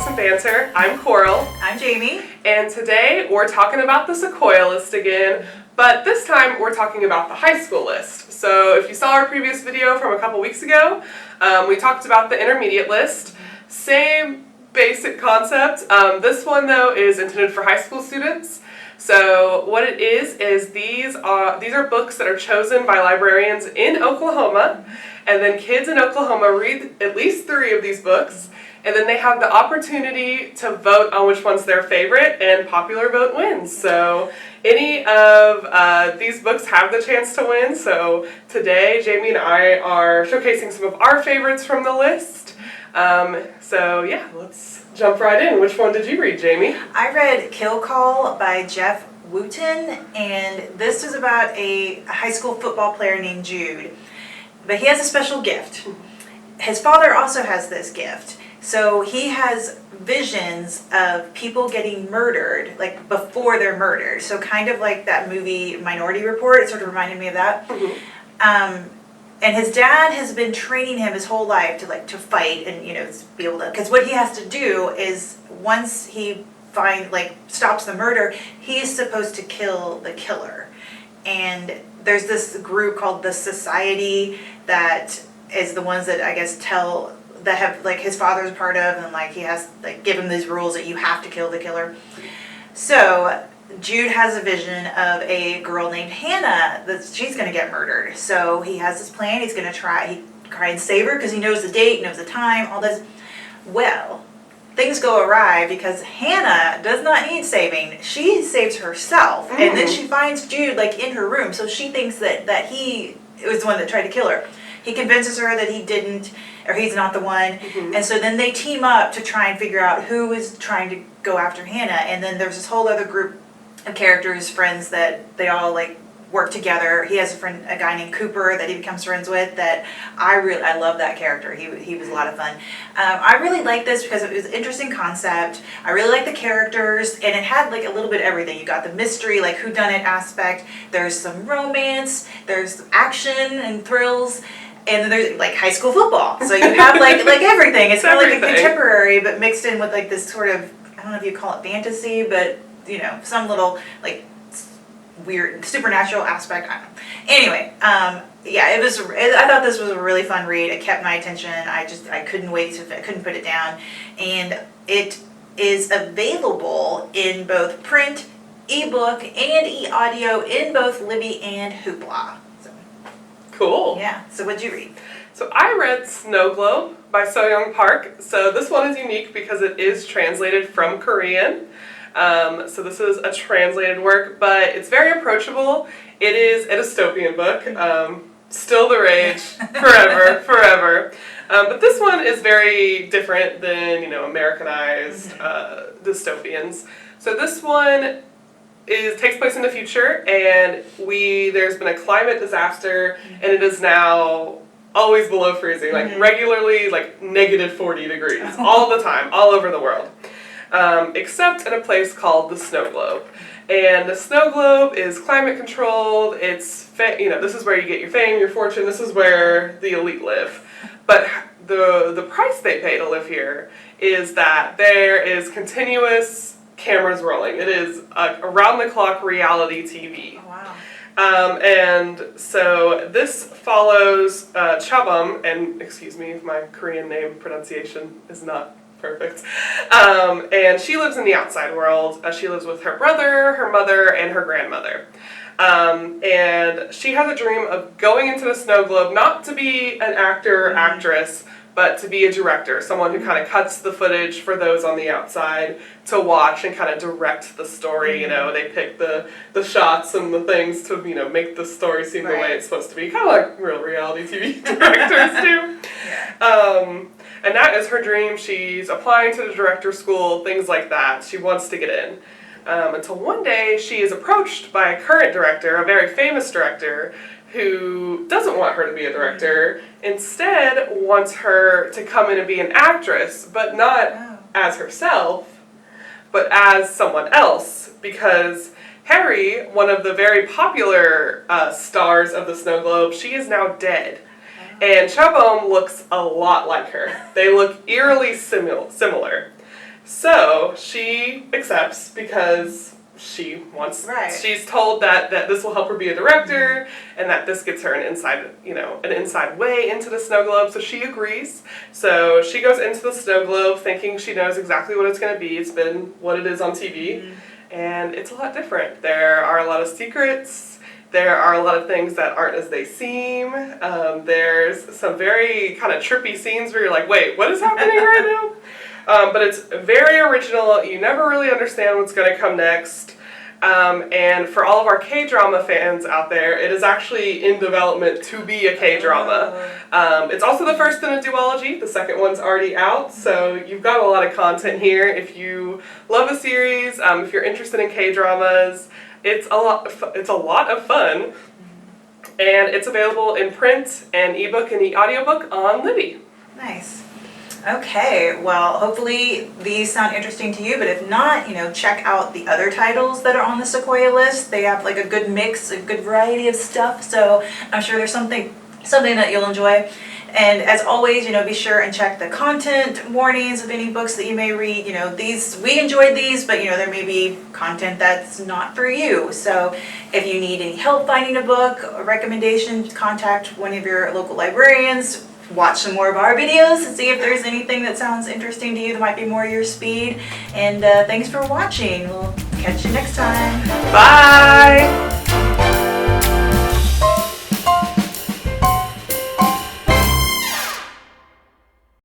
and Banter. I'm Coral. I'm Jamie. And today we're talking about the Sequoyah list again, but this time we're talking about the high school list. So if you saw our previous video from a couple weeks ago, we talked about the intermediate list. Same basic concept. This one though is intended for high school students. So what it is these are books that are chosen by librarians in Oklahoma, and then kids in Oklahoma read at least 3 of these books, and then they have the opportunity to vote on which one's their favorite, and popular vote wins. So any of these books have the chance to win. So today Jamie and I are showcasing some of our favorites from the list. So yeah, let's jump right in. Which one did you read, Jamie? I read Kill Call by Jeff Wooten, and this is about a high school football player named Jude. But he has a special gift. His father also has this gift. So he has visions of people getting murdered, like before they're murdered. So kind of like that movie Minority Report, it sort of reminded me of that. Mm-hmm. And his dad has been training him his whole life to fight and be able to, because what he has to do is once he stops the murder, he is supposed to kill the killer. And there's this group called the Society that is the ones that I guess that have his father's part of, and he has give him these rules that you have to kill the killer. So Jude has a vision of a girl named Hannah that she's going to get murdered. So he has this plan. He's going to try and save her because he knows the date, knows the time, all this. Well, things go awry because Hannah does not need saving. She saves herself, and then she finds Jude in her room. So she thinks that he was the one that tried to kill her. He convinces her that he didn't, or he's not the one. And so then they team up to try and figure out who is trying to go after Hannah. And then there's this whole other group of characters, friends, that they all work together. He has a guy named Cooper that he becomes friends with that I love that character. He was a lot of fun. I really like this because it was an interesting concept. I really like the characters, and it had a little bit of everything. You got the mystery, whodunit aspect. There's some romance. There's action and thrills. And then there's high school football. So you have everything. It's kind of like a contemporary, but mixed in with this sort of, I don't know if you call it fantasy, but some little weird supernatural aspect. I don't know. Anyway, yeah, I thought this was a really fun read. It kept my attention. I couldn't I couldn't put it down. And it is available in both print, ebook, and e-audio in both Libby and Hoopla. So, cool. Yeah. So what'd you read? So I read Snow Globe by So-Young Park. So this one is unique because it is translated from Korean. So this is a translated work, but it's very approachable. It is a dystopian book, still the rage, forever. But this one is very different than, Americanized dystopians. So this one takes place in the future, and there's been a climate disaster, and it is now always below freezing, regularly negative 40 degrees, all the time, all over the world. Except in a place called the Snow Globe. And the Snow Globe is climate controlled. It's, this is where you get your fame, your fortune. This is where the elite live. But the price they pay to live here is that there is continuous cameras rolling. It is around-the-clock reality TV. Oh, wow. And so this follows Chabum, and excuse me if my Korean name pronunciation is not perfect. And she lives in the outside world. She lives with her brother, her mother, and her grandmother. And she has a dream of going into the Snow Globe, not to be an actor or actress, but to be a director, someone who kind of cuts the footage for those on the outside to watch and kind of direct the story. They pick the shots and the things to, make the story seem the way it's supposed to be. Kind of like real reality TV directors do. Yeah. And that is her dream. She's applying to the director school, things like that. She wants to get in. Until one day she is approached by a current director, a very famous director, who doesn't want her to be a director, instead wants her to come in and be an actress, but not as herself, but as someone else, because Harry, one of the very popular stars of the Snow Globe, she is now dead. And Chabum looks a lot like her. They look eerily similar. So she accepts because she wants, Right. she's told that this will help her be a director, and that this gets her an inside way into the snow globe, so she agrees. So she goes into the snow globe thinking she knows exactly what it's going to be. It's been what it is on TV, and it's a lot different. There are a lot of secrets. There are a lot of things that aren't as they seem. There's some very kind of trippy scenes where you're like, wait, what is happening right now? But it's very original. You never really understand what's going to come next. And for all of our K-drama fans out there, it is actually in development to be a K-drama. It's also the first in a duology. The second one's already out, so you've got a lot of content here. If you love a series, if you're interested in K-dramas, it's a lot of fun. And it's available in print and ebook and e-audiobook on Libby. Nice. Okay, well, hopefully these sound interesting to you, but if not, check out the other titles that are on the Sequoyah list. They have like a good mix, a good variety of stuff, so I'm sure there's something that you'll enjoy. And as always, be sure and check the content warnings of any books that you may read. We enjoyed these, but there may be content that's not for you. So if you need any help finding a book, a recommendation, contact one of your local librarians. Watch some more of our videos and see if there's anything that sounds interesting to you that might be more your speed. And thanks for watching. We'll catch you next time. Bye!